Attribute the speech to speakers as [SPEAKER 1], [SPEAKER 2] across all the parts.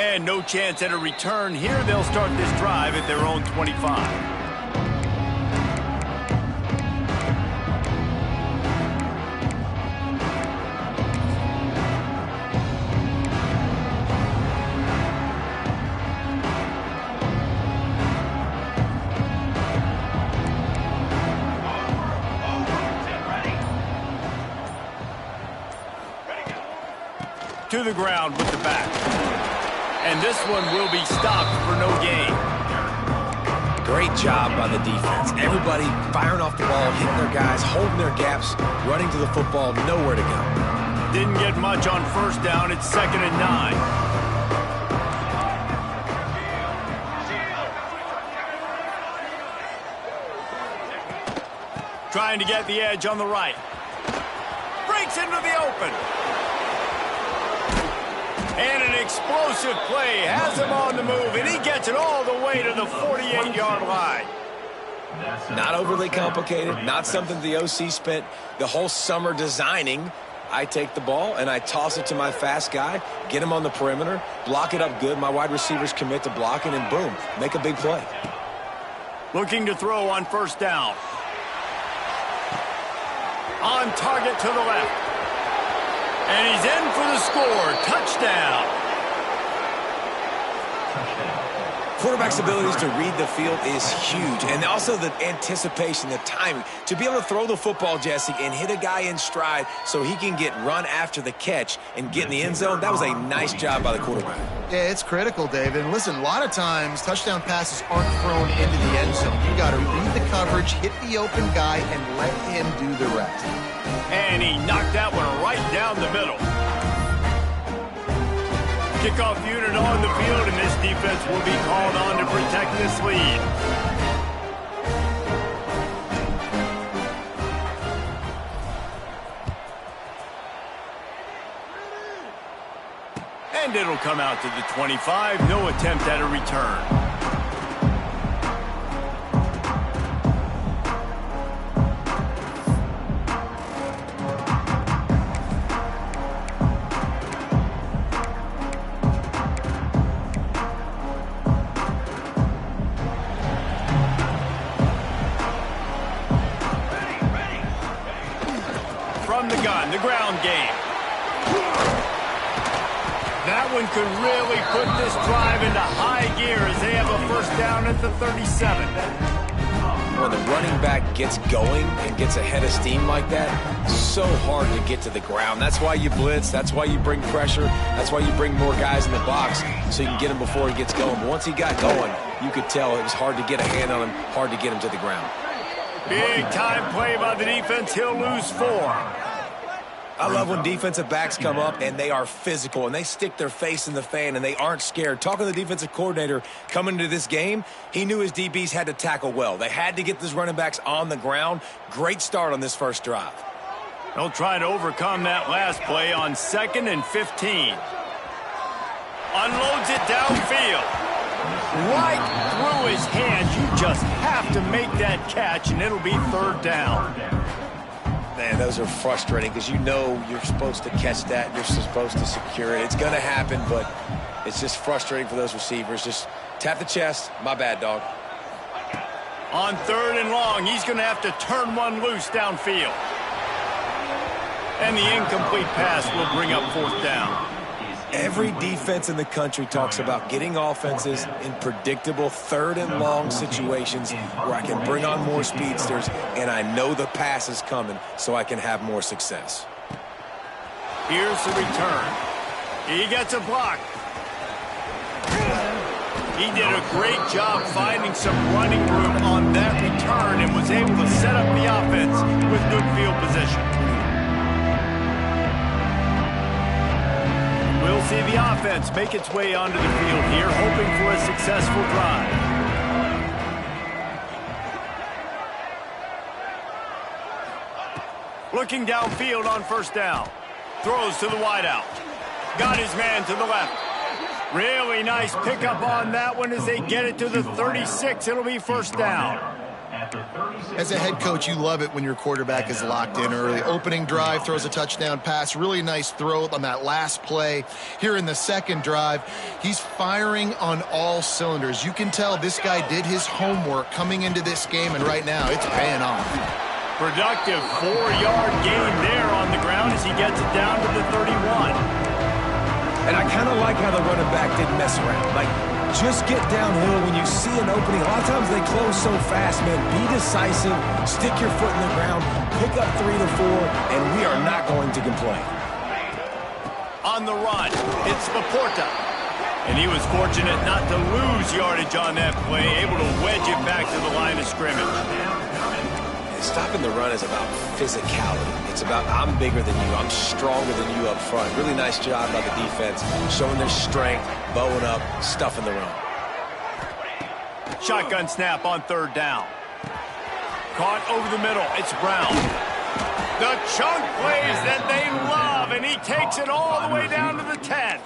[SPEAKER 1] And no chance at a return here. They'll start this drive at their own 25. To the ground with the back. And this one will be stopped for no gain.
[SPEAKER 2] Great job by the defense. Everybody firing off the ball, hitting their guys, holding their gaps, running to the football, nowhere to go.
[SPEAKER 1] Didn't get much on first down. It's 2nd and 9. Trying to get the edge on the right. Breaks into the open. And an explosive play has him on the move, and he gets it all the way to the 48-yard line.
[SPEAKER 2] Not overly complicated, not something the OC spent the whole summer designing. I take the ball, and I toss it to my fast guy, get him on the perimeter, block it up good. My wide receivers commit to blocking, and boom, make a big play.
[SPEAKER 1] Looking to throw on first down. On target to the left. And he's in for the score. Touchdown.
[SPEAKER 2] Quarterback's abilities to read the field is huge, and also the anticipation, the timing. To be able to throw the football, Jesse, and hit a guy in stride so he can get run after the catch and get in the end zone, that was a nice job by the quarterback.
[SPEAKER 3] Yeah, it's critical, David. And listen, a lot of times touchdown passes aren't thrown into the end zone. You got to read the coverage, hit the open guy, and let him do the rest.
[SPEAKER 1] And he knocked that one right down the middle. Kickoff unit on the field, and this defense will be called on to protect this lead. And it'll come out to the 25. No attempt at a return. From the gun, the ground game. That one could really put this drive into high gear as they have a first down at the 37.
[SPEAKER 2] When the running back gets going and gets ahead of steam like that, so hard to get to the ground. That's why you blitz. That's why you bring pressure. That's why you bring more guys in the box so you can get him before he gets going. But once he got going, you could tell it was hard to get a hand on him, hard to get him to the ground.
[SPEAKER 1] Big time play by the defense. He'll lose 4.
[SPEAKER 2] I love when defensive backs come up and they are physical and they stick their face in the fan and they aren't scared. Talking to the defensive coordinator coming into this game, he knew his DBs had to tackle well. They had to get these running backs on the ground. Great start on this first drive.
[SPEAKER 1] They'll try to overcome that last play on 2nd and 15. Unloads it downfield. Right through his hands. You just have to make that catch and it'll be 3rd down.
[SPEAKER 2] Man, those are frustrating because you know you're supposed to catch that. You're supposed to secure it. It's going to happen, but it's just frustrating for those receivers. Just tap the chest. My bad, dog.
[SPEAKER 1] On 3rd and long, he's going to have to turn one loose downfield. And the incomplete pass will bring up 4th down.
[SPEAKER 2] Every defense in the country talks about getting offenses in predictable 3rd and long situations where I can bring on more speedsters and I know the pass is coming so I can have more success.
[SPEAKER 1] Here's the return. He gets a block. He did a great job finding some running room on that return and was able to set up the offense with good field position. We'll see the offense make its way onto the field here, hoping for a successful drive. Looking downfield on first down. Throws to the wideout. Got his man to the left. Really nice pickup on that one as they get it to the 36. It'll be 1st down.
[SPEAKER 3] As a head coach, you love it when your quarterback is locked in early. Opening drive, throws a touchdown pass. Really nice throw on that last play. Here in the second drive, he's firing on all cylinders. You can tell this guy did his homework coming into this game, and right now it's paying off.
[SPEAKER 1] Productive 4-yard gain there on the ground as he gets it down to the 31.
[SPEAKER 2] And I kind of like how the running back didn't mess around. Like, just get downhill when you see an opening. A lot of times they close so fast, man. Be decisive, stick your foot in the ground, pick up 3 to 4, and we are not going to complain.
[SPEAKER 1] On the run, it's Laporta. And he was fortunate not to lose yardage on that play, able to wedge it back to the line of scrimmage.
[SPEAKER 2] Stopping the run is about physicality. It's about I'm bigger than you. I'm stronger than you up front. Really nice job by the defense, showing their strength, bowing up, stuffing the run.
[SPEAKER 1] Shotgun snap on third down. Caught over the middle. It's Brown. The chunk plays that they love, and he takes it all the way down to the 10.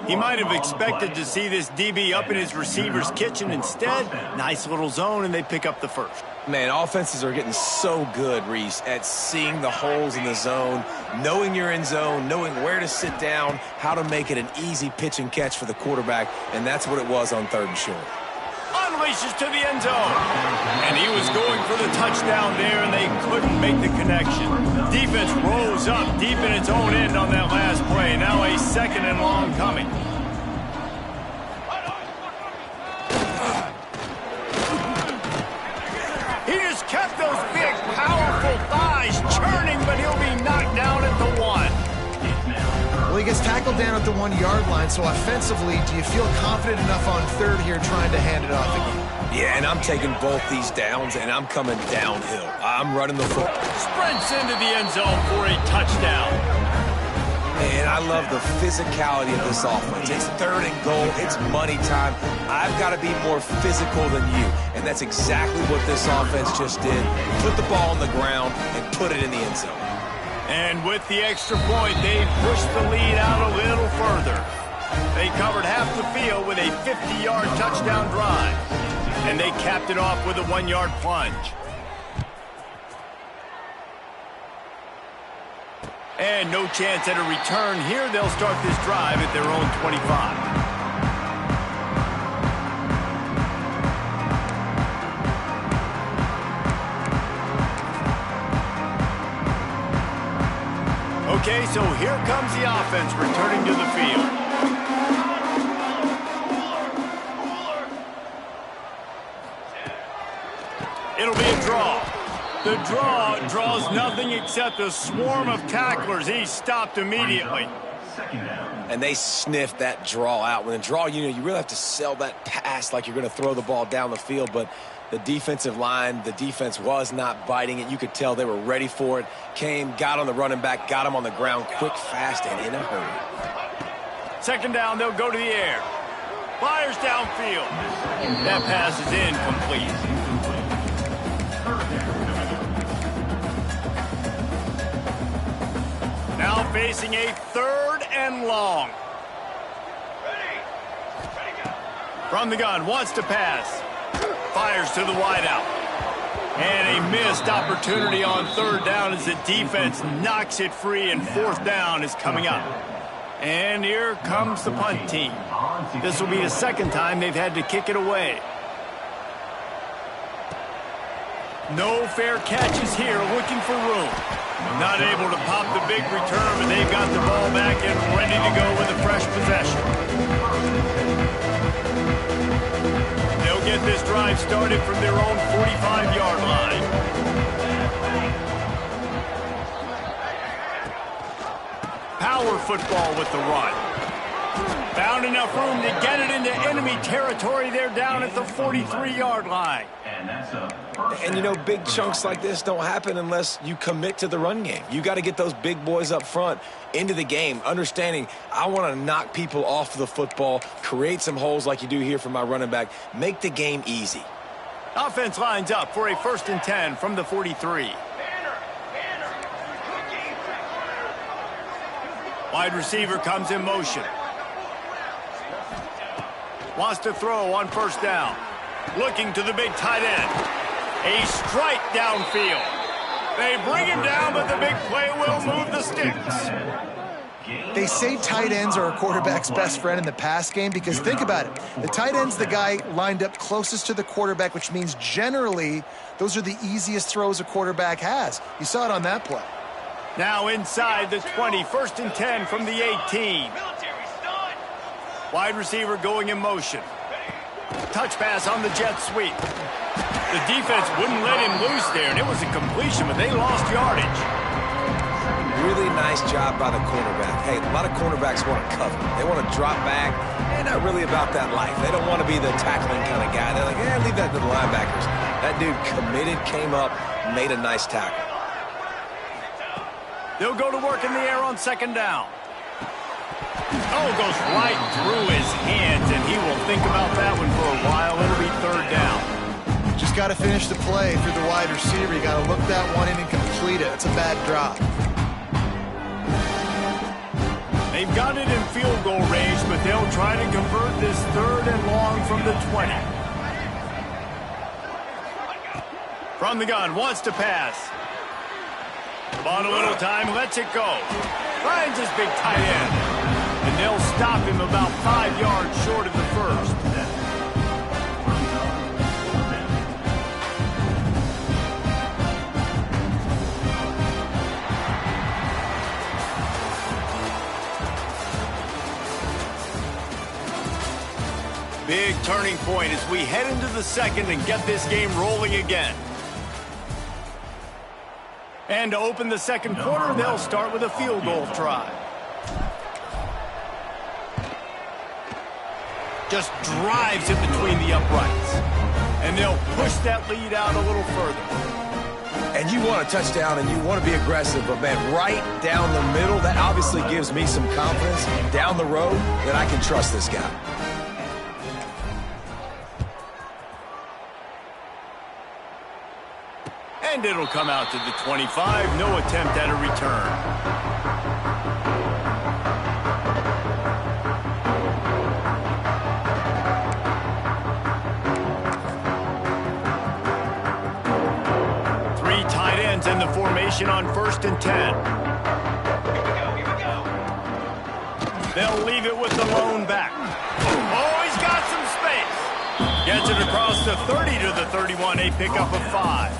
[SPEAKER 1] He might have expected to see this DB up in his receiver's kitchen. Instead, nice little zone, and they pick up the first.
[SPEAKER 2] Man, offenses are getting so good, Reese, at seeing the holes in the zone, knowing you're in zone, knowing where to sit down, how to make it an easy pitch and catch for the quarterback, and that's what it was on third and short.
[SPEAKER 1] Unleashes to the end zone. And he was going for the touchdown there, and they couldn't make the connection. Defense rose up deep in its own end on that last play. Now a second and long coming. He just kept those big, powerful thighs churning, but he'll be knocked down at the 1.
[SPEAKER 3] Well, he gets tackled down at the 1-yard line, so offensively, do you feel confident enough on third here trying to hand it off again?
[SPEAKER 2] Yeah, and I'm taking both these downs, and I'm coming downhill. I'm running the football.
[SPEAKER 1] Sprints into the end zone for a touchdown.
[SPEAKER 2] Man, I love the physicality of this offense. It's third and goal. It's money time. I've got to be more physical than you, and that's exactly what this offense just did. Put the ball on the ground and put it in the end zone.
[SPEAKER 1] And with the extra point, they pushed the lead out a little further. They covered half the field with a 50-yard touchdown drive. And they capped it off with a 1-yard plunge. And no chance at a return here. They'll start this drive at their own 25. Okay, so here comes the offense returning to the field. It'll be a draw. The draw draws nothing except a swarm of tacklers. He's stopped immediately.
[SPEAKER 2] And they sniffed that draw out. When a draw, you really have to sell that pass like you're going to throw the ball down the field, but the defensive line, the defense was not biting it. You could tell they were ready for it. Came, got on the running back, got him on the ground quick, fast, and in a hurry.
[SPEAKER 1] Second down, they'll go to the air. Fires downfield. That pass is incomplete. Now facing a third and long. From the gun, wants to pass. Fires to the wideout. And a missed opportunity on third down as the defense knocks it free, and fourth down is coming up. And here comes the punt team. This will be the second time they've had to kick it away. No fair catches here, looking for room. Not able to pop the big return, but they've got the ball back and ready to go with a fresh possession. They'll get this drive started from their own 45-yard line. Power football with the run. Found enough room to get it into enemy territory. They're down at the 43-yard line.
[SPEAKER 2] And, big chunks like this don't happen unless you commit to the run game. You got to get those big boys up front into the game, understanding I want to knock people off the football, create some holes like you do here for my running back, make the game easy.
[SPEAKER 1] Offense lines up for a 1st and 10 from the 43. Wide receiver comes in motion. Wants to throw on first down. Looking to the big tight end. A strike downfield. They bring him down, but the big play will move the sticks.
[SPEAKER 3] They say tight ends are a quarterback's best friend in the pass game because think about it. The tight end's the guy lined up closest to the quarterback, which means generally those are the easiest throws a quarterback has. You saw it on that play.
[SPEAKER 1] Now inside the 20, 1st and 10 from the 18. Wide receiver going in motion. Touch pass on the jet sweep. The defense wouldn't let him loose there, and it was a completion, but they lost yardage.
[SPEAKER 2] Really nice job by the cornerback. Hey, a lot of cornerbacks want to cover. They want to drop back. They're not really about that life. They don't want to be the tackling kind of guy. They're like, leave that to the linebackers. That dude committed, came up, made a nice tackle.
[SPEAKER 1] They'll go to work in the air on 2nd down. Oh, goes right through his hands, and he will think about that one for a while. It'll be 3rd down.
[SPEAKER 3] Just got to finish the play through the wide receiver. You got to look that one in and complete it. It's a bad drop.
[SPEAKER 1] They've got it in field goal range, but they'll try to convert this 3rd and long from the 20. From the gun, wants to pass. Bought a little time, lets it go. Finds his big tight end. And they'll stop him about 5 yards short of the 1st. Big turning point as we head into the 2nd and get this game rolling again. And to open the 2nd quarter, they'll start with a field goal try. Just drives it between the uprights. And they'll push that lead out a little further.
[SPEAKER 2] And you want a touchdown and you want to be aggressive, but man, right down the middle, that obviously gives me some confidence down the road that I can trust this guy.
[SPEAKER 1] And it'll come out to the 25. No attempt at a return. Three tight ends in the formation on 1st and 10.
[SPEAKER 4] Here we go.
[SPEAKER 1] They'll leave it with the lone back. Oh, he's got some space. Gets it across the 30 to the 31. A pickup of 5.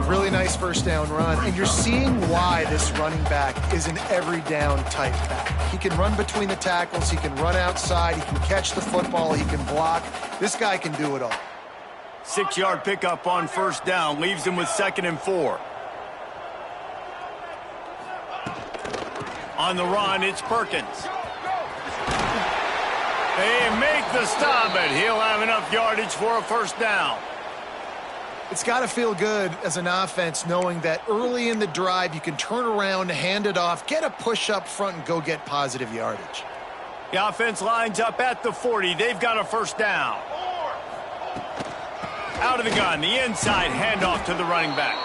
[SPEAKER 3] Really nice 1st down run, and you're seeing why this running back is an every down type back. He can run between the tackles, he can run outside, he can catch the football, he can block. This guy can do it all.
[SPEAKER 1] 6-yard pickup on 1st down, leaves him with 2nd and 4. On the run, it's Perkins. They make the stop, but he'll have enough yardage for a 1st down.
[SPEAKER 3] It's got to feel good as an offense knowing that early in the drive you can turn around, hand it off, get a push up front, and go get positive yardage.
[SPEAKER 1] The offense lines up at the 40. They've got a 1st down. Out of the gun, the inside handoff to the running back.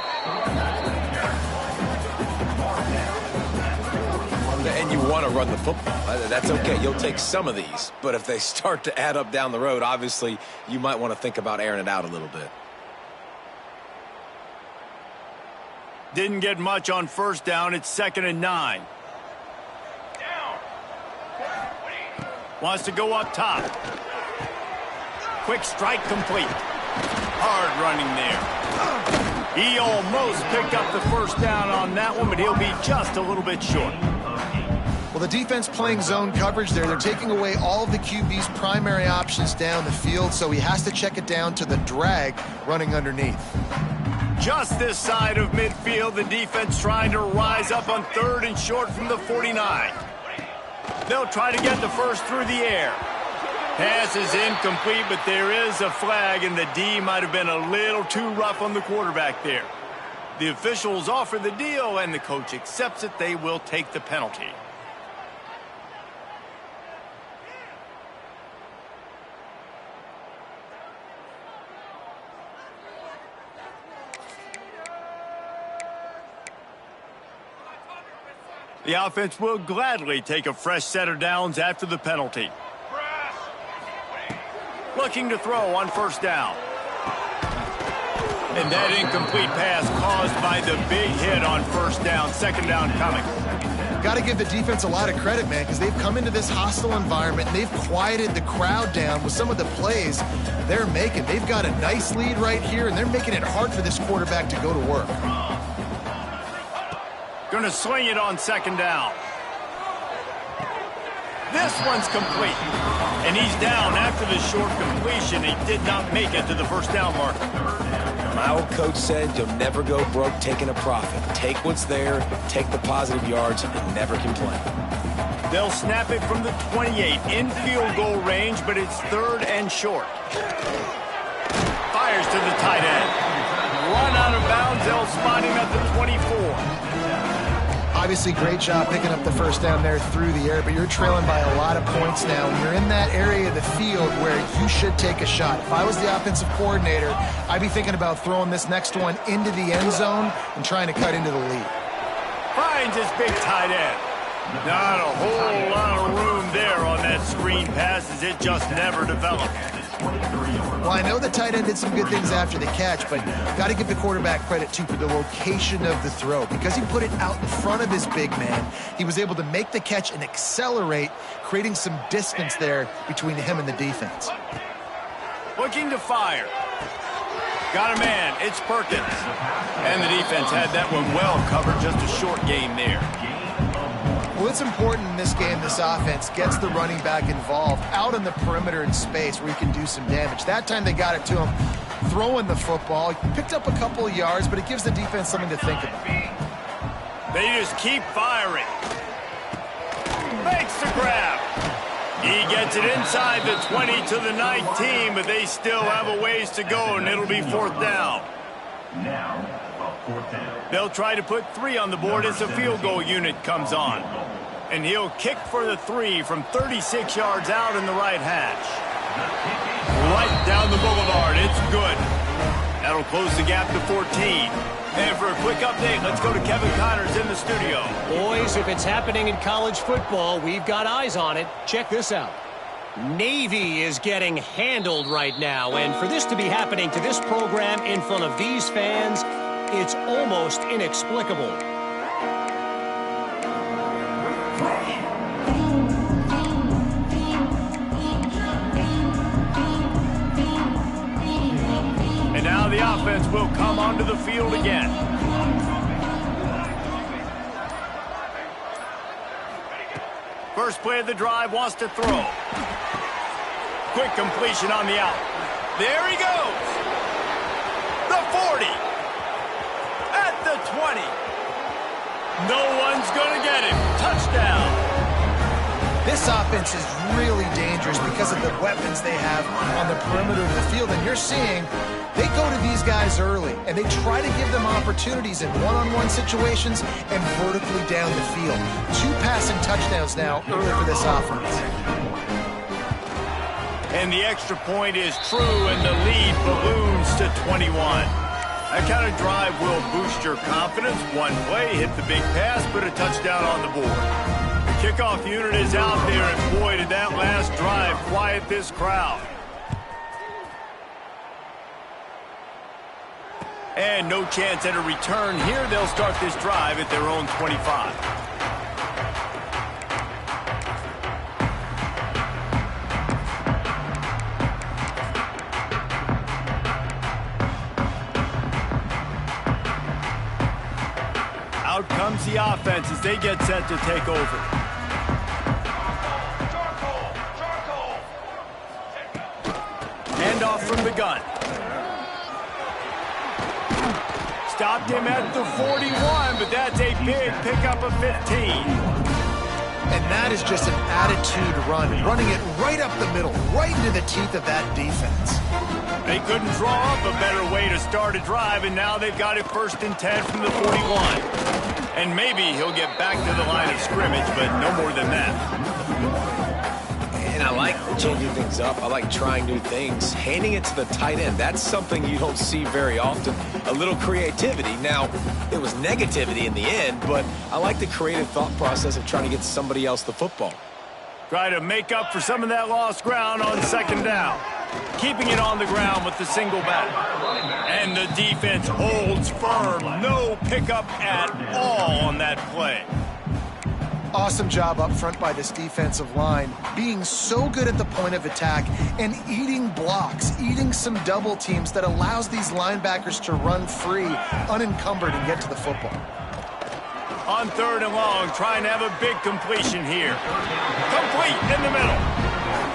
[SPEAKER 2] And you want to run the football. That's okay. You'll take some of these. But if they start to add up down the road, obviously you might want to think about airing it out a little bit.
[SPEAKER 1] Didn't get much on 1st down. It's 2nd and 9. Wants to go up top. Quick strike complete. Hard running there. He almost picked up the 1st down on that one, but he'll be just a little bit short.
[SPEAKER 3] Well, the defense playing zone coverage there. They're taking away all of the QB's primary options down the field, so he has to check it down to the drag running underneath.
[SPEAKER 1] Just this side of midfield, the defense trying to rise up on 3rd and short from the 49. They'll try to get the 1st through the air. Pass is incomplete, but there is a flag, and the D might have been a little too rough on the quarterback there. The officials offer the deal, and the coach accepts it. They will take the penalty. The offense will gladly take a fresh set of downs after the penalty. Looking to throw on 1st down. And that incomplete pass caused by the big hit on first down, second down coming.
[SPEAKER 3] Got to give the defense a lot of credit, man, because they've come into this hostile environment and they've quieted the crowd down with some of the plays they're making. They've got a nice lead right here, and they're making it hard for this quarterback to go to work.
[SPEAKER 1] Going to swing it on second down. This one's complete. And he's down after the short completion. He did not make it to the first down marker.
[SPEAKER 2] My old coach said you'll never go broke taking a profit. Take what's there, take the positive yards, and never complain.
[SPEAKER 1] They'll snap it from the 28 in field goal range, but it's third and short. Fires to the tight end. Run out of bounds. They'll spot him at the 24.
[SPEAKER 3] Obviously, great job picking up the first down there through the air, but you're trailing by a lot of points now. And you're in that area of the field where you should take a shot. If I was the offensive coordinator, I'd be thinking about throwing this next one into the end zone and trying to cut into the lead.
[SPEAKER 1] Finds his big tight end. Not a whole lot of room there on that screen pass as it just never developed.
[SPEAKER 3] Well, I know the tight end did some good things after the catch, but got to give the quarterback credit, too, for the location of the throw. Because he put it out in front of his big man, he was able to make the catch and accelerate, creating some distance there between him and the defense.
[SPEAKER 1] Looking to fire. Got a man. It's Perkins. And the defense had that one well covered. Just a short game there.
[SPEAKER 3] Well, it's important in this game, this offense gets the running back involved out on the perimeter in space where he can do some damage. That time they got it to him throwing the football. He picked up a couple of yards, but it gives the defense something to think about.
[SPEAKER 1] They just keep firing. Makes the grab. He gets it inside the 20 to the 19, but they still have a ways to go, and it'll be fourth down. They'll try to put 3 on the board as the field goal unit comes on. And he'll kick for the 3 from 36 yards out in the right hash. Right down the boulevard. It's good. That'll close the gap to 14. And for a quick update, let's go to Kevin Connors in the studio.
[SPEAKER 5] Boys, if it's happening in college football, we've got eyes on it. Check this out. Navy is getting handled right now. And for this to be happening to this program in front of these fans, it's almost inexplicable.
[SPEAKER 1] And now the offense will come onto the field again. First play of the drive, wants to throw. Quick completion on the out. There he goes. The 40. At the 20. No one's going to get him. Touchdown.
[SPEAKER 3] This offense is really dangerous because of the weapons they have on the perimeter of the field. And you're seeing they go to these guys early, and they try to give them opportunities in one-on-one situations and vertically down the field. 2 passing touchdowns now early for this offense.
[SPEAKER 1] And the extra point is true, and the lead balloons to 21. That kind of drive will boost your confidence. One play, hit the big pass, put a touchdown on the board. The kickoff unit is out there, and boy, did that last drive quiet this crowd. And no chance at a return here. They'll start this drive at their own 25. Out comes the offense as they get set to take over. Handoff from the gun. Stopped him at the 41, but that's a big pickup of 15.
[SPEAKER 3] And that is just an attitude run, running it right up the middle, right into the teeth of that defense.
[SPEAKER 1] They couldn't draw up a better way to start a drive, and now they've got it first and 10 from the 41. And maybe he'll get back to the line of scrimmage, but no more than that.
[SPEAKER 2] And I like changing things up. I like trying new things. Handing it to the tight end, that's something you don't see very often. A little creativity. Now, it was negativity in the end, but I like the creative thought process of trying to get somebody else the football.
[SPEAKER 1] Try to make up for some of that lost ground on second down. keeping it on the ground with the single back. And the defense holds firm. No pickup at all on that play.
[SPEAKER 3] Awesome job up front by this defensive line, being so good at the point of attack and eating blocks, eating some double teams that allows these linebackers to run free, unencumbered, and get to the football.
[SPEAKER 1] On 3rd and long, trying to have a big completion here. Complete in the middle.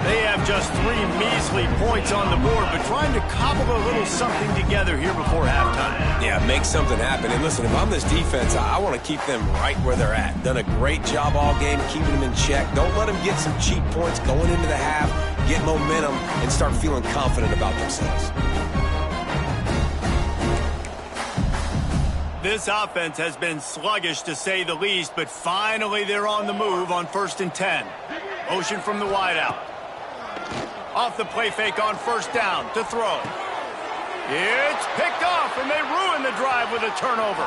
[SPEAKER 1] They have just 3 measly points on the board, but trying to cobble a little something together here before halftime.
[SPEAKER 2] Yeah, make something happen. And listen, if I'm this defense, I want to keep them right where they're at. Done a great job all game keeping them in check. Don't let them get some cheap points going into the half, get momentum, and start feeling confident about themselves.
[SPEAKER 1] This offense has been sluggish to say the least, but finally they're on the move on 1st and 10. Motion from the wideout. Off the play fake on 1st down to throw. It's picked off, and they ruin the drive with a turnover.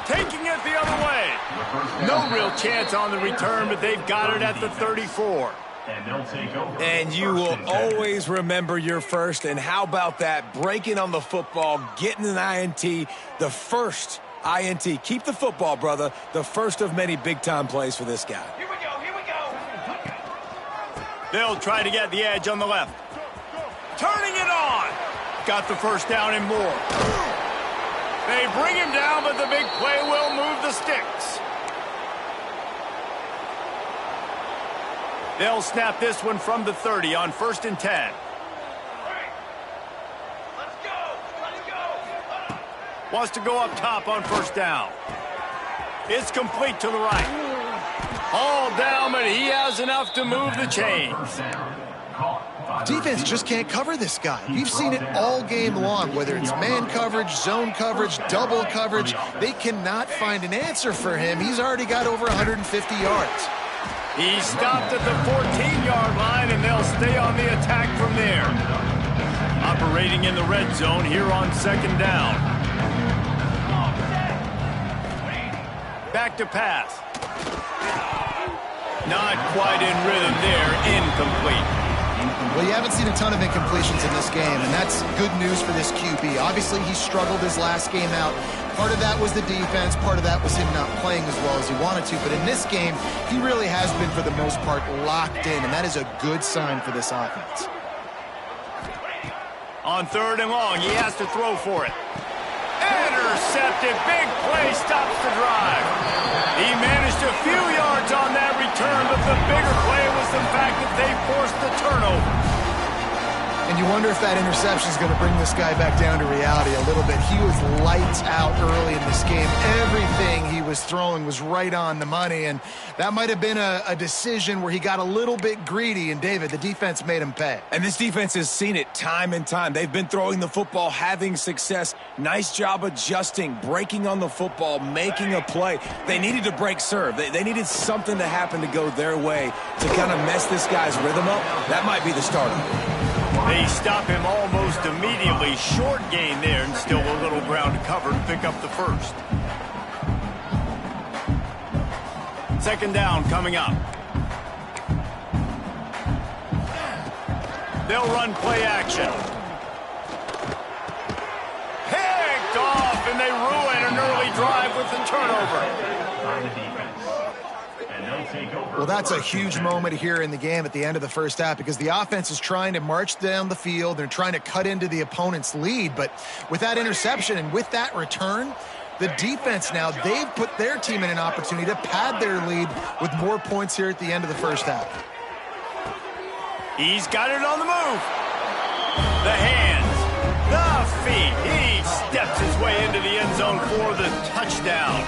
[SPEAKER 1] Taking it the other way. No real chance on the return, but they've got it at the 34.
[SPEAKER 4] And they'll take over.
[SPEAKER 2] And you will always remember your first. And how about that? Breaking on the football, getting an INT, the first INT. Keep the football, brother. The first of many big-time plays for this guy.
[SPEAKER 4] Here we go, here we go.
[SPEAKER 1] They'll try to get the edge on the left. Turning it on. Got the 1st down and more. They bring him down, but the big play will move the sticks. They'll snap this one from the 30 on 1st and 10.
[SPEAKER 4] Let's go.
[SPEAKER 1] Wants to go up top on 1st down. It's complete to the right. All down, but he has enough to move the chains.
[SPEAKER 3] Defense just can't cover this guy. We've seen it all game long, whether it's man coverage, zone coverage, double coverage. They cannot find an answer for him. He's already got over 150 yards.
[SPEAKER 1] He stopped at the 14-yard line, and they'll stay on the attack from there. Operating in the red zone here on 2nd down. Back to pass. Not quite in rhythm there. Incomplete.
[SPEAKER 3] Well, you haven't seen a ton of incompletions in this game, and that's good news for this QB. Obviously, he struggled his last game out. Part of that was the defense. Part of that was him not playing as well as he wanted to. But in this game, he really has been, for the most part, locked in, and that is a good sign for this offense.
[SPEAKER 1] On 3rd and long, he has to throw for it. Intercepted. Big play stops the drive. He managed a few yards on that return, but the bigger play was the fact that they forced the turnover.
[SPEAKER 3] And you wonder if that interception is going to bring this guy back down to reality a little bit. He was lights out early in this game. Everything he was throwing was right on the money, and that might have been a decision where he got a little bit greedy, and David, the defense made him pay.
[SPEAKER 2] And this defense has seen it time and time. They've been throwing the football, having success. Nice job adjusting, breaking on the football, making a play. They needed to break serve. They needed something to happen to go their way to kind of mess this guy's rhythm up. That might be the starter.
[SPEAKER 1] They stop him almost immediately. Short gain there, and still a little ground to cover to pick up the 1st. 2nd down coming up. They'll run play action. Picked off, and they ruin an early drive with the turnover.
[SPEAKER 3] Well, that's a huge moment here in the game at the end of the 1st half, because the offense is trying to march down the field. They're trying to cut into the opponent's lead, but with that interception and with that return, the defense now, they've put their team in an opportunity to pad their lead with more points here at the end of the 1st half.
[SPEAKER 1] He's got it on the move. The hands, the feet. He steps his way into the end zone for the touchdown.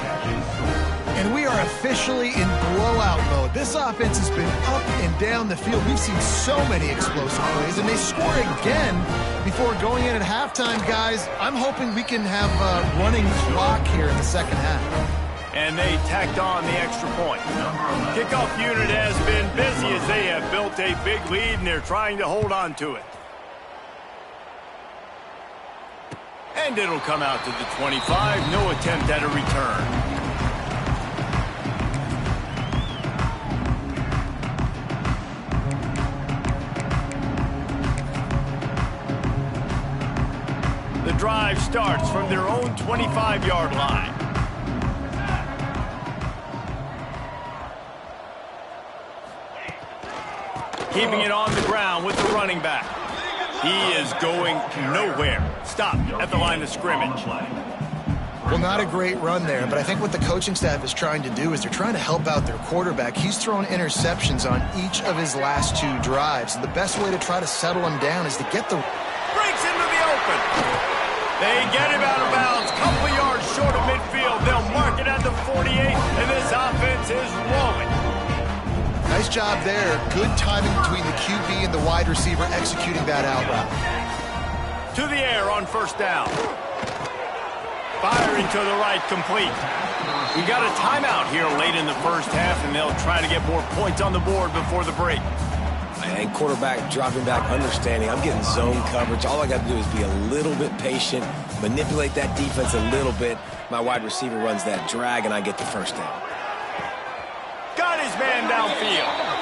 [SPEAKER 3] And we are officially in blowout mode. This offense has been up and down the field. We've seen so many explosive plays, and they score again before going in at halftime, guys. I'm hoping we can have a running clock here in the 2nd half.
[SPEAKER 1] And they tacked on the extra point. Kickoff unit has been busy as they have built a big lead, and they're trying to hold on to it. And it'll come out to the 25. No attempt at a return. drive starts from their own 25-yard line. Keeping it on the ground with the running back. He is going nowhere. Stop at the line of scrimmage.
[SPEAKER 3] Well, not a great run there, but I think what the coaching staff is trying to do is they're trying to help out their quarterback. He's thrown interceptions on each of his last 2 drives, and the best way to try to settle him down is to get the...
[SPEAKER 1] Breaks into the open. They get him out of bounds. Couple yards short of midfield. They'll mark it at the 48, and this offense is rolling.
[SPEAKER 3] Nice job there. Good timing between the QB and the wide receiver executing that out route.
[SPEAKER 1] To the air on first down. Firing to the right, complete. We got a timeout here late in the first half, and they'll try to get more points on the board before the break.
[SPEAKER 2] And quarterback dropping back, understanding I'm getting zone coverage. All I got to do is be a little bit patient, manipulate that defense a little bit. My wide receiver runs that drag, and I get the first down.
[SPEAKER 1] Got his man downfield.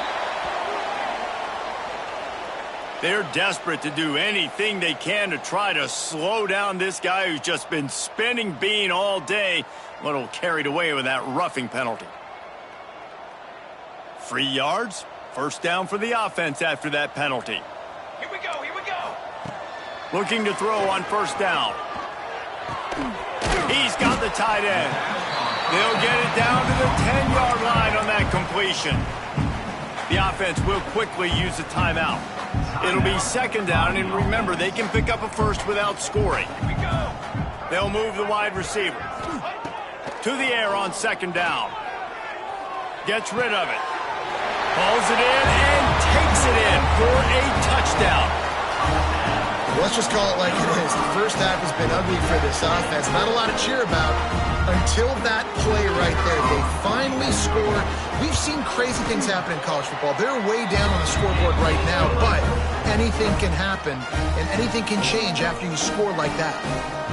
[SPEAKER 1] They're desperate to do anything they can to try to slow down this guy who's just been spinning bean all day. A little carried away with that roughing penalty. 3 yards. First down for the offense after that penalty.
[SPEAKER 4] Here we go, here we go.
[SPEAKER 1] Looking to throw on first down. He's got the tight end. They'll get it down to the 10-yard line on that completion. The offense will quickly use a timeout. It'll be second down, and remember, they can pick up a first without scoring.
[SPEAKER 4] Here we go.
[SPEAKER 1] They'll move the wide receiver. To the air on second down. Gets rid of it. Pulls it in and takes it in for a touchdown.
[SPEAKER 3] Let's just call it like it is. The first half has been ugly for this offense. Not a lot to cheer about until that play right there. They finally score. We've seen crazy things happen in college football. They're way down on the scoreboard right now, but anything can happen, and anything can change after you score like that.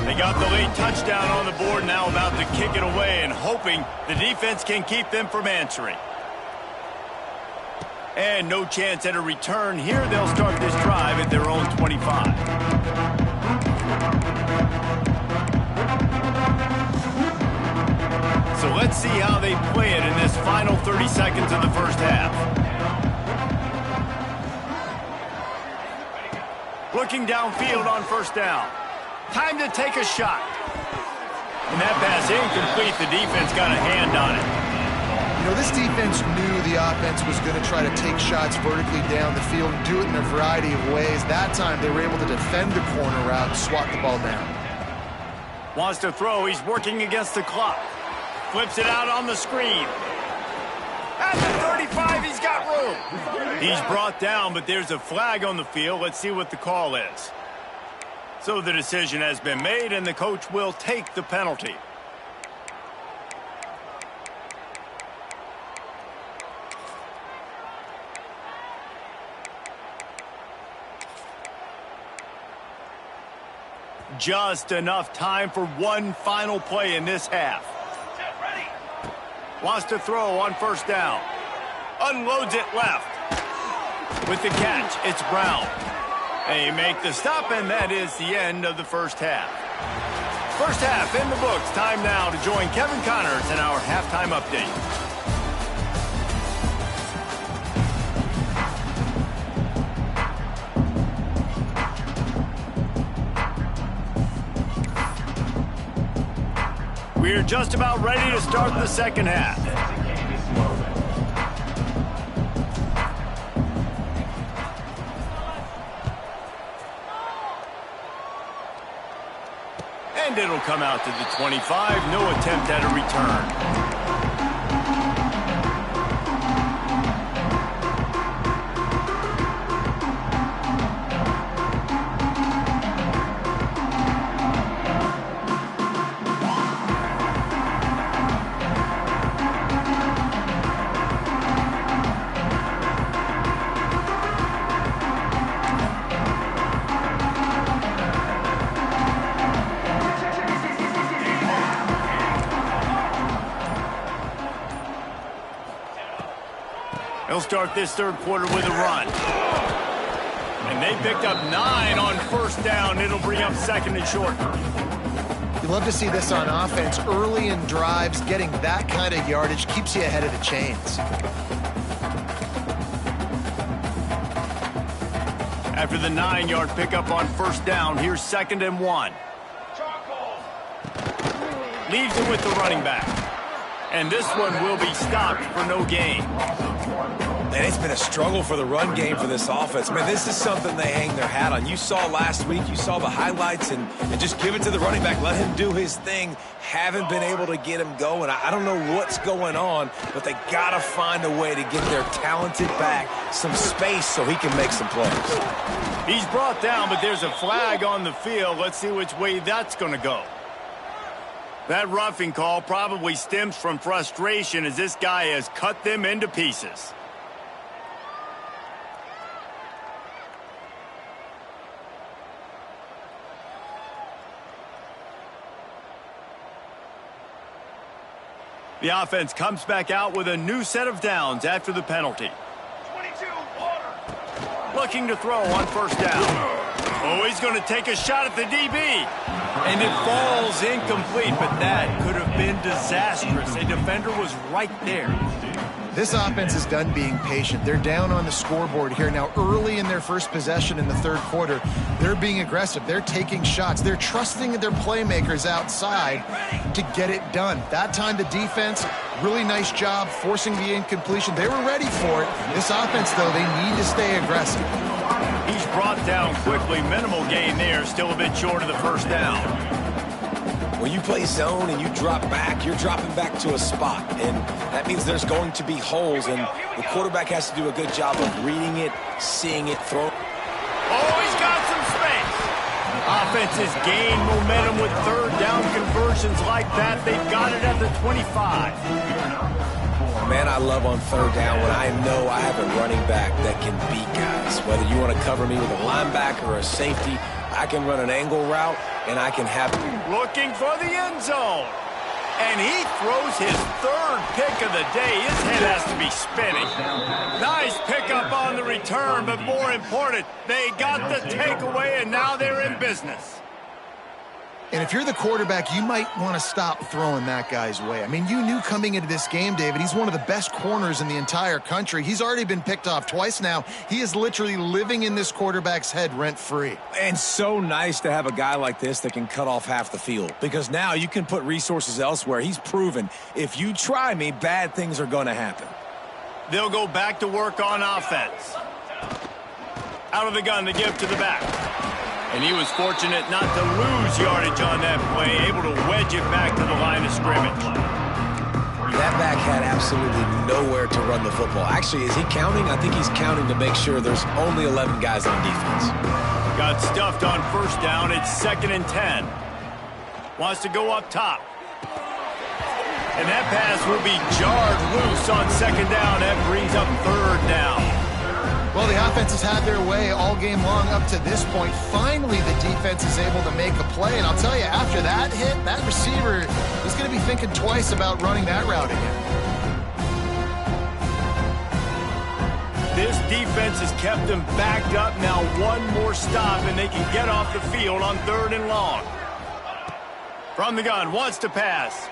[SPEAKER 1] They got the late touchdown on the board, now about to kick it away and hoping the defense can keep them from answering. And no chance at a return here. They'll start this drive at their own 25. So let's see how they play it in this final 30 seconds of the first half. Looking downfield on first down. Time to take a shot. And that pass incomplete. The defense got a hand on it.
[SPEAKER 3] You know, this defense knew the offense was going to try to take shots vertically down the field and do it in a variety of ways. That time, they were able to defend the corner route and swat the ball down.
[SPEAKER 1] Wants to throw. He's working against the clock. Flips it out on the screen. At the 35, he's got room. He's brought down, but there's a flag on the field. Let's see what the call is. So the decision has been made, and the coach will take the penalty. Just enough time for one final play in this half.
[SPEAKER 4] Ready.
[SPEAKER 1] Wants to throw on first down. Unloads it left. With the catch, it's Brown. They make the stop, and that is the end of the first half. First half in the books. Time now to join Kevin Connors in our halftime update. We're just about ready to start the second half. And it'll come out to the 25. No attempt at a return. He'll start this third quarter with a run. And they picked up 9 on first down. It'll bring up second and short.
[SPEAKER 3] You love to see this on offense. Early in drives, getting that kind of yardage keeps you ahead of the chains.
[SPEAKER 1] After the 9-yard pickup on first down, here's second and 1. Leaves it with the running back. And this one will be stopped for no gain.
[SPEAKER 2] And it's been a struggle for the run game for this offense. Man, this is something they hang their hat on. You saw last week, you saw the highlights, and just give it to the running back. Let him do his thing. Haven't been able to get him going. I don't know what's going on, but they got to find a way to get their talented back some space so he can make some plays.
[SPEAKER 1] He's brought down, but there's a flag on the field. Let's see which way that's going to go. That roughing call probably stems from frustration as this guy has cut them into pieces. The offense comes back out with a new set of downs after the penalty.
[SPEAKER 4] 22, water.
[SPEAKER 1] Looking to throw on first down. Oh, he's going to take a shot at the DB. And it falls incomplete, but that could have been disastrous. A defender was right there.
[SPEAKER 3] This offense is done being patient. They're down on the scoreboard here now early in their first possession in the third quarter. They're being aggressive. They're taking shots. They're trusting their playmakers outside to get it done. That time the defense, really nice job forcing the incompletion. They were ready for it. This offense, though, they need to stay aggressive.
[SPEAKER 1] He's brought down quickly. Minimal gain there. Still a bit short of the first down.
[SPEAKER 2] When you play zone and you drop back, you're dropping back to a spot. And that means there's going to be holes. And the quarterback has to do a good job of reading it, seeing it, throwing.
[SPEAKER 1] Oh, he's got some space. Offenses gain momentum with third down conversions like that. They've got it at the 25.
[SPEAKER 2] Man, I love on third down when I know I have a running back that can beat guys. Whether you want to cover me with a linebacker or a safety, I can run an angle route, and I can have...
[SPEAKER 1] Looking for the end zone. And he throws his third pick of the day. His head has to be spinning. Nice pickup on the return, but more important, they got the takeaway, and now they're in business.
[SPEAKER 3] And if you're the quarterback, you might want to stop throwing that guy's way. I mean, you knew coming into this game, David, he's one of the best corners in the entire country. He's already been picked off twice now. He is literally living in this quarterback's head rent-free.
[SPEAKER 2] And so nice to have a guy like this that can cut off half the field, because now you can put resources elsewhere. He's proven if you try me, bad things are going to happen.
[SPEAKER 1] They'll go back to work on offense. Out of the gun to give to the back. And he was fortunate not to lose yardage on that play, able to wedge it back to the line of scrimmage.
[SPEAKER 2] That back had absolutely nowhere to run the football. Actually, is he counting? I think he's counting to make sure there's only 11 guys on defense.
[SPEAKER 1] Got stuffed on first down. It's second and 10. Wants to go up top. And that pass will be jarred loose on second down. That brings up third down.
[SPEAKER 3] Well, the offense has had their way all game long up to this point. Finally, the defense is able to make a play. And I'll tell you, after that hit, that receiver is going to be thinking twice about running that route again.
[SPEAKER 1] This defense has kept them backed up. Now one more stop, and they can get off the field on third and long. From the gun, wants to pass.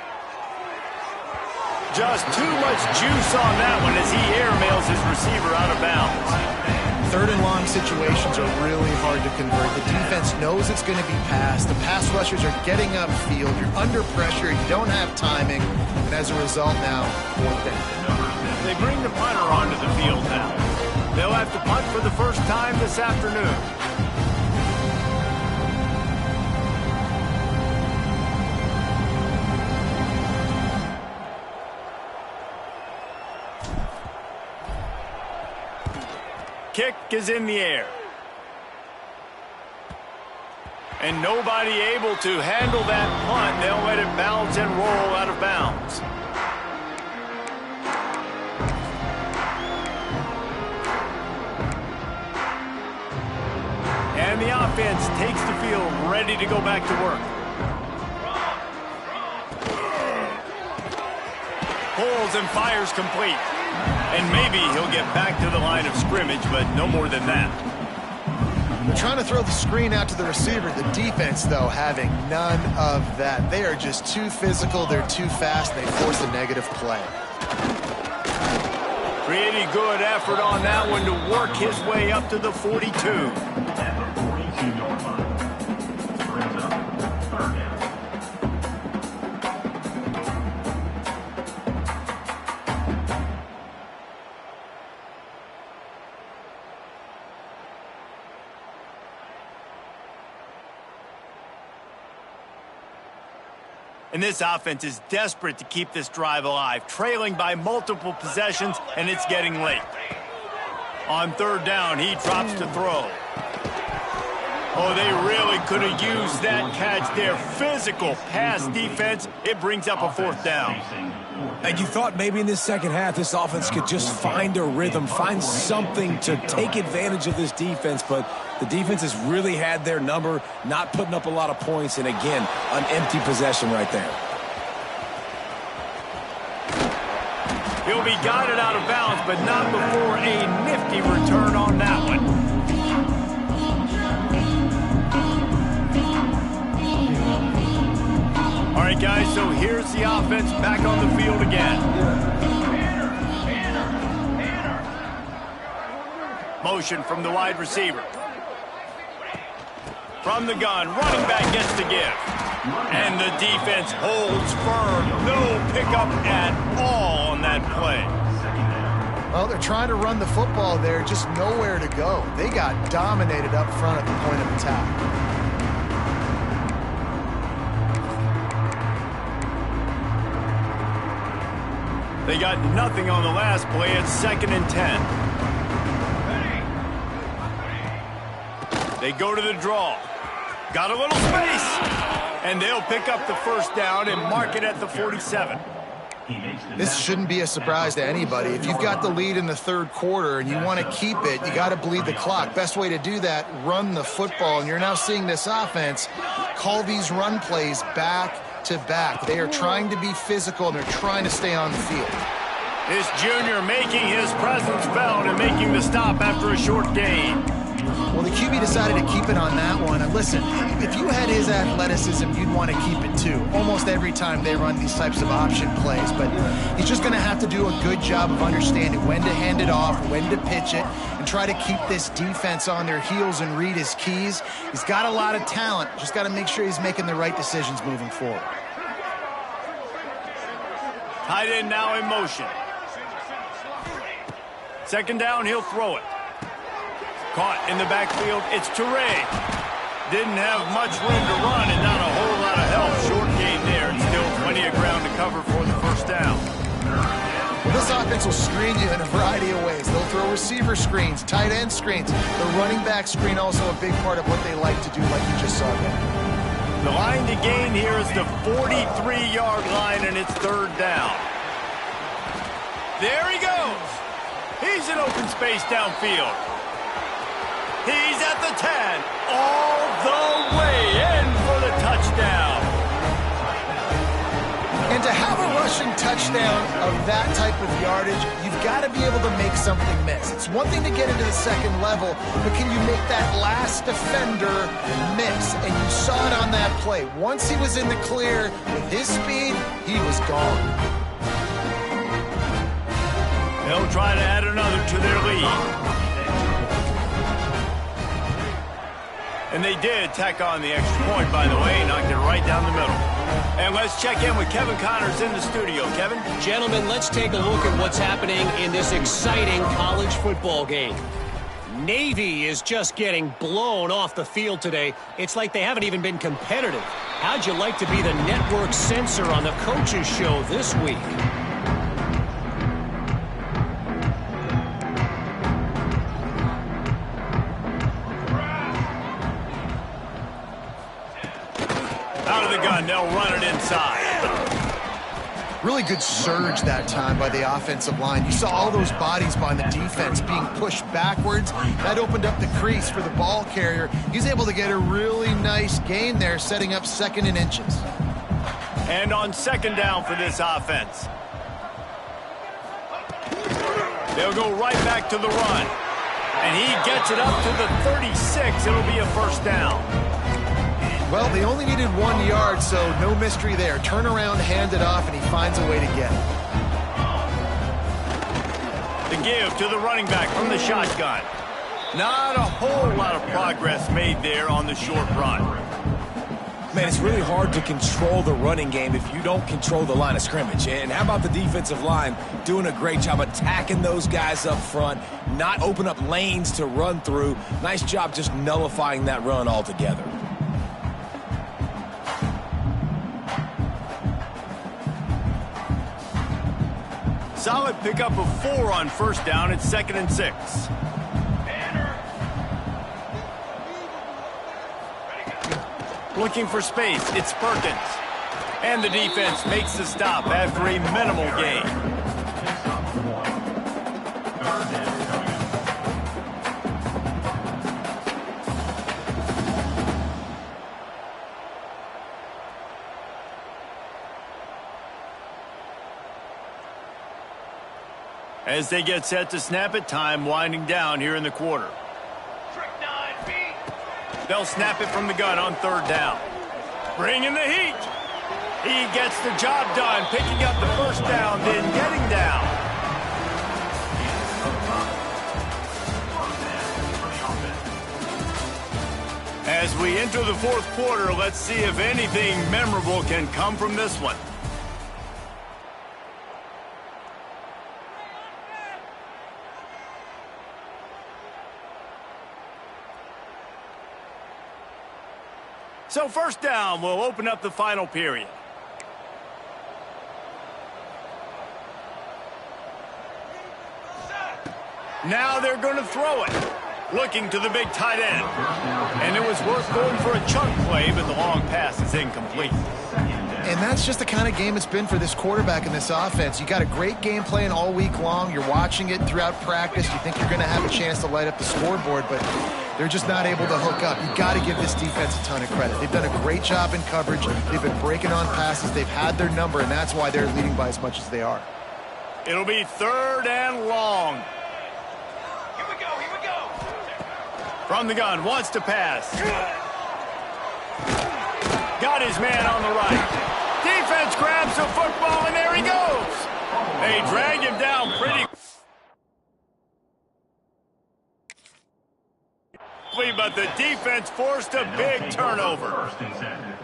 [SPEAKER 1] Just too much juice on that one as he airmails his receiver out of bounds.
[SPEAKER 3] Third and long situations are really hard to convert. The defense knows it's going to be passed. The pass rushers are getting upfield. You're under pressure. You don't have timing. And as a result now, fourth down.
[SPEAKER 1] They bring the punter onto the field now. They'll have to punt for the first time this afternoon. Kick is in the air. And nobody able to handle that punt. They'll let it bounce and roll out of bounds. And the offense takes the field, ready to go back to work. Pulls and fires complete. And maybe he'll get back to the line of scrimmage, but no more than that.
[SPEAKER 3] They're trying to throw the screen out to the receiver. The defense, though, having none of that. They are just too physical. They're too fast. They force a negative play.
[SPEAKER 1] Pretty good effort on that one to work his way up to the 42. And this offense is desperate to keep this drive alive, trailing by multiple possessions, and it's getting late. On third down, he drops to throw. Oh, they really could have used that catch there. Physical pass defense. It brings up a fourth down.
[SPEAKER 2] And you thought maybe in this second half this offense could just find a rhythm, find something to take advantage of this defense, but the defense has really had their number, not putting up a lot of points, and again, an empty possession right there.
[SPEAKER 1] He'll be guided out of bounds, but not before a nifty return on that one. All right, guys, so here's the offense back on the field again. Motion from the wide receiver. From the gun, running back gets the give. And the defense holds firm. No pickup at all on that play.
[SPEAKER 3] Well, they're trying to run the football there, just nowhere to go. They got dominated up front at the point of attack.
[SPEAKER 1] They got nothing on the last play. It's 2nd and 10. They go to the draw. Got a little space. And they'll pick up the first down and mark it at the 47.
[SPEAKER 3] This shouldn't be a surprise to anybody. If you've got the lead in the third quarter and you want to keep it, you got to bleed the clock. Best way to do that, run the football. And you're now seeing this offense call these run plays back to back. They are trying to be physical, and they're trying to stay on the field.
[SPEAKER 1] This junior making his presence felt and making the stop after a short gain.
[SPEAKER 3] Well, the QB decided to keep it on that one. And listen, if you had his athleticism, you'd want to keep it too. Almost every time they run these types of option plays. But he's just going to have to do a good job of understanding when to hand it off, when to pitch it, and try to keep this defense on their heels and read his keys. He's got a lot of talent. Just got to make sure he's making the right decisions moving forward.
[SPEAKER 1] Tight end now in motion. 2nd down, he'll throw it. Caught in the backfield, it's Toure. Didn't have much room to run and not a whole lot of help. Short gain there, and still plenty of ground to cover for the first down.
[SPEAKER 3] Well, this offense will screen you in a variety of ways. They'll throw receiver screens, tight end screens. The running back screen also a big part of what they like to do, like you just saw there.
[SPEAKER 1] The line to gain here is the 43-yard line, and it's 3rd down. There he goes. He's in open space downfield. He's at the 10, all the way in for the touchdown.
[SPEAKER 3] And to have a rushing touchdown of that type of yardage, you've got to be able to make something miss. It's one thing to get into the second level, but can you make that last defender miss? And you saw it on that play. Once he was in the clear with his speed, he was gone.
[SPEAKER 1] They'll try to add another to their lead. And they did tack on the extra point, by the way, knocked it right down the middle. And let's check in with Kevin Connors in the studio. Kevin?
[SPEAKER 5] Gentlemen, let's take a look at what's happening in this exciting college football game. Navy is just getting blown off the field today. It's like they haven't even been competitive. How'd you like to be the network censor on the coaches show this week?
[SPEAKER 1] Out of the gun, they'll run it inside.
[SPEAKER 3] Really good surge that time by the offensive line. You saw all those bodies by the defense being pushed backwards. That opened up the crease for the ball carrier. He's able to get a really nice gain there, setting up 2nd and inches.
[SPEAKER 1] And on 2nd down for this offense. They'll go right back to the run. And he gets it up to the 36. It'll be a first down.
[SPEAKER 3] Well, they only needed 1 yard, so no mystery there. Turn around, hand it off, and he finds a way to get it.
[SPEAKER 1] The give to the running back from the shotgun. Not a whole lot of progress made there on the short run.
[SPEAKER 2] Man, it's really hard to control the running game if you don't control the line of scrimmage. And how about the defensive line doing a great job attacking those guys up front, not open up lanes to run through. Nice job just nullifying that run altogether.
[SPEAKER 1] Solid pickup of 4 on first down. It's 2nd and 6. Looking for space, it's Perkins. And the defense makes the stop after a minimal gain. As they get set to snap it, time winding down here in the quarter. They'll snap it from the gun on 3rd down. Bringing the heat. He gets the job done, picking up the first down, then getting down. As we enter the 4th quarter, let's see if anything memorable can come from this one. So first down will open up the final period. Now they're going to throw it. Looking to the big tight end. And it was worth going for a chunk play, but the long pass is incomplete.
[SPEAKER 3] And that's just the kind of game it's been for this quarterback in this offense. You got a great game plan all week long. You're watching it throughout practice. You think you're going to have a chance to light up the scoreboard, but they're just not able to hook up. You got to give this defense a ton of credit. They've done a great job in coverage. They've been breaking on passes. They've had their number, and that's why they're leading by as much as they are.
[SPEAKER 1] It'll be 3rd and long.
[SPEAKER 4] Here we go, here we go.
[SPEAKER 1] From the gun, wants to pass. Got his man on the right. Defense grabs the football, and there he goes. They drag him down pretty quickly, but the defense forced a big turnover.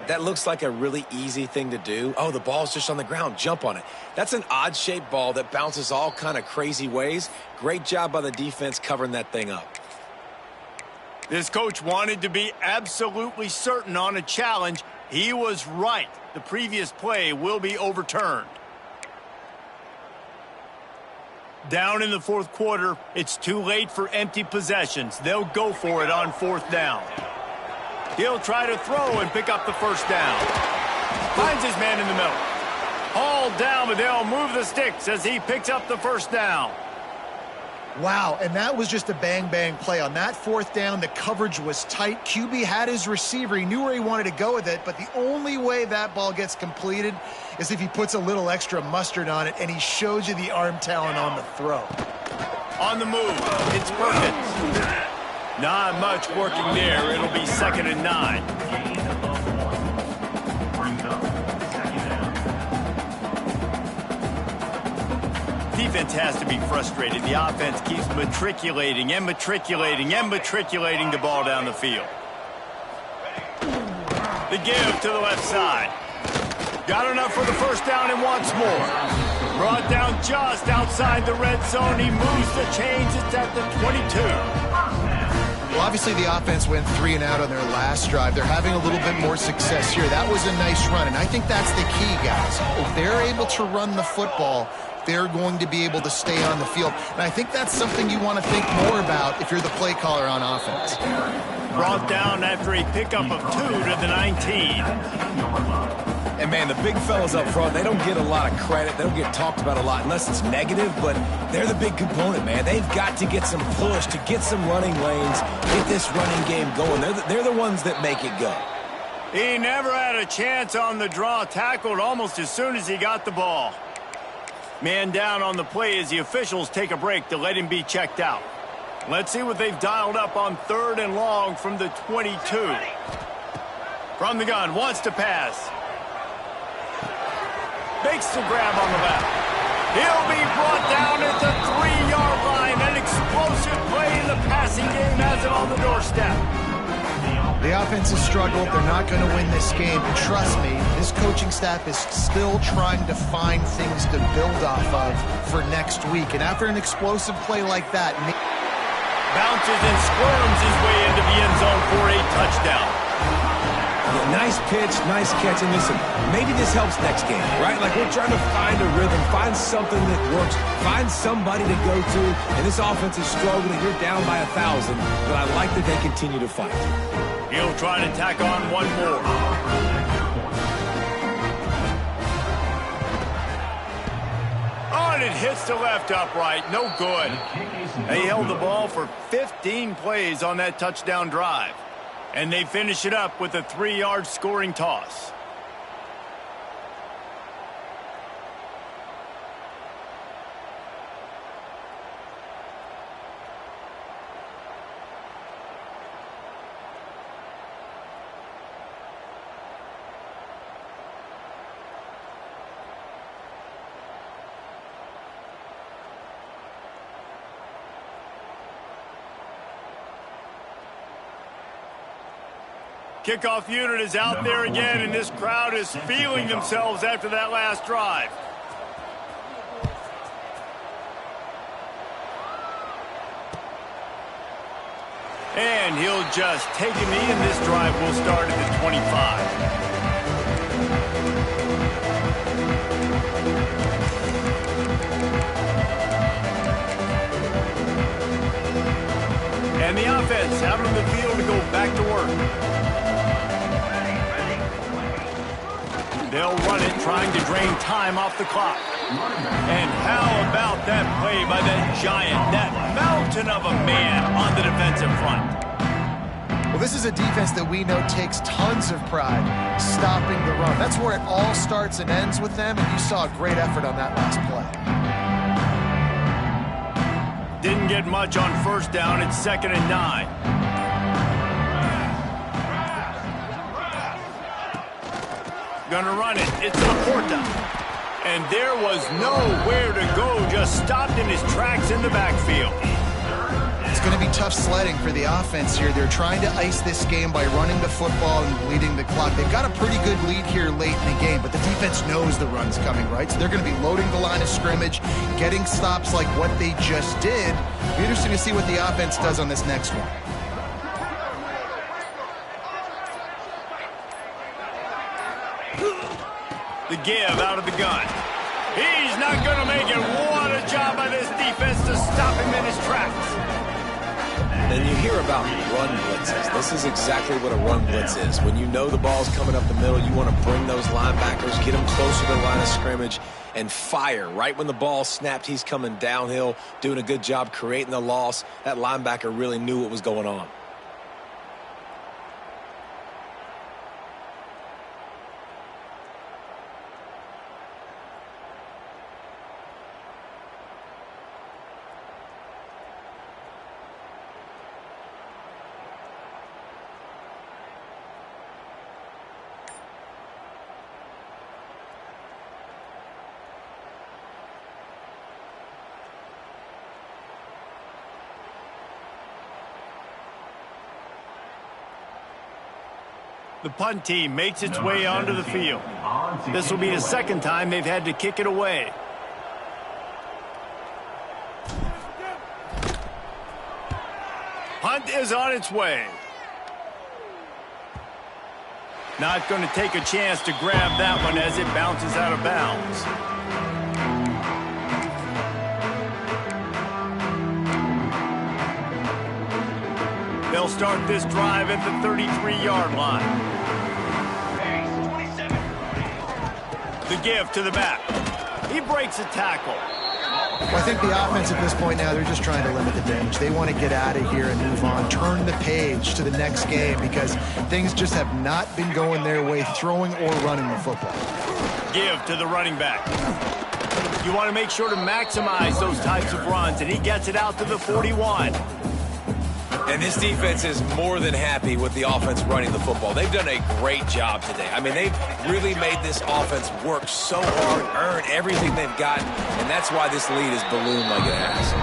[SPEAKER 2] That looks like a really easy thing to do. Oh, the ball's just on the ground. Jump on it. That's an odd-shaped ball that bounces all kind of crazy ways. Great job by the defense covering that thing up.
[SPEAKER 1] This coach wanted to be absolutely certain on a challenge. He was right. The previous play will be overturned. Down in the 4th quarter, it's too late for empty possessions. They'll go for it on 4th down. He'll try to throw and pick up the first down. Finds his man in the middle. Hauled down, but they'll move the sticks as he picks up the first down.
[SPEAKER 3] Wow, and that was just a bang-bang play. On that 4th down, the coverage was tight. QB had his receiver. He knew where he wanted to go with it, but the only way that ball gets completed is if he puts a little extra mustard on it, and he shows you the arm talent on the throw.
[SPEAKER 1] On the move, it's Perkins. Not much working there. It'll be 2nd and 9. Defense has to be frustrated. The offense keeps matriculating and matriculating and matriculating the ball down the field. The give to the left side. Got enough for the first down and wants more. Brought down just outside the red zone. He moves the chains. It's at the 22.
[SPEAKER 3] Well, obviously the offense went 3 and out on their last drive. They're having a little bit more success here. That was a nice run, and I think that's the key, guys. If they're able to run the football, they're going to be able to stay on the field. And I think that's something you want to think more about if you're the play caller on offense.
[SPEAKER 1] Brought down after a pickup of 2 to the 19.
[SPEAKER 2] And, man, the big fellas up front, they don't get a lot of credit. They don't get talked about a lot unless it's negative, but they're the big component, man. They've got to get some push, to get some running lanes, get this running game going. They're the ones that make it go.
[SPEAKER 1] He never had a chance on the draw, tackled almost as soon as he got the ball. Man down on the play as the officials take a break to let him be checked out. Let's see what they've dialed up on 3rd and long from the 22. From the gun, wants to pass. Makes the grab on the left. He'll be brought down at the 3-yard line. An explosive play in the passing game has him on the doorstep.
[SPEAKER 3] The offense has struggled. They're not going to win this game. But trust me, this coaching staff is still trying to find things to build off of for next week. And after an explosive play like that,
[SPEAKER 1] bounces and squirms his way into the end zone for a touchdown.
[SPEAKER 2] Yeah, nice pitch, nice catch. And listen, maybe this helps next game, right? Like we're trying to find a rhythm, find something that works, find somebody to go to. And this offense is struggling. You're down by 1,000, but I like that they continue to fight.
[SPEAKER 1] He'll try to tack on one more. Oh, and it hits the left upright. No good. They held the ball for 15 plays on that touchdown drive. And they finish it up with a 3-yard scoring toss. Kickoff unit is out there again, and this crowd is feeling themselves after that last drive. And he'll just take a knee, and this drive will start at the 25. And the offense out on the field to go back to work. They'll run it, trying to drain time off the clock. And how about that play by that giant, that mountain of a man on the defensive front?
[SPEAKER 3] Well, this is a defense that we know takes tons of pride stopping the run. That's where it all starts and ends with them, and you saw a great effort on that last play.
[SPEAKER 1] Didn't get much on 1st down. It's 2nd and 9. Gonna run it. It's Laporta. And there was nowhere to go. Just stopped in his tracks in the backfield.
[SPEAKER 3] It's going to be tough sledding for the offense here. They're trying to ice this game by running the football and bleeding the clock. They've got a pretty good lead here late in the game, but the defense knows the run's coming, right? So they're going to be loading the line of scrimmage, getting stops like what they just did. It'll be interesting to see what the offense does on this next one.
[SPEAKER 1] The give out of the gun. He's not going to make it. What a job by this defense to stop him in his tracks.
[SPEAKER 2] And you hear about run blitzes. This is exactly what a run blitz is. When you know the ball's coming up the middle, you want to bring those linebackers, get them closer to the line of scrimmage, and fire. Right when the ball snapped, he's coming downhill, doing a good job creating the loss. That linebacker really knew what was going on.
[SPEAKER 1] The punt team makes its way onto the field. This will be the 2nd time they've had to kick it away. Punt is on its way. Not going to take a chance to grab that one as it bounces out of bounds. They'll start this drive at the 33-yard line. The give to the back. He breaks a tackle.
[SPEAKER 3] Well, I think the offense at this point now, they're just trying to limit the damage. They want to get out of here and move on, turn the page to the next game because things just have not been going their way, throwing or running the football.
[SPEAKER 1] Give to the running back. You want to make sure to maximize those types of runs, and he gets it out to the 41.
[SPEAKER 2] And this defense is more than happy with the offense running the football. They've done a great job today. I mean, they've really made this offense work so hard, earn everything they've gotten, and that's why this lead has ballooned like it has.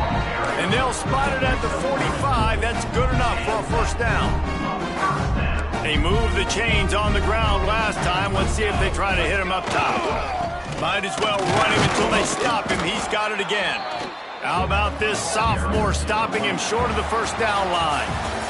[SPEAKER 1] And they'll spot it at the 45. That's good enough for a first down. They moved the chains on the ground last time. Let's see if they try to hit him up top. Might as well run him until they stop him. He's got it again. How about this sophomore stopping him short of the first down line?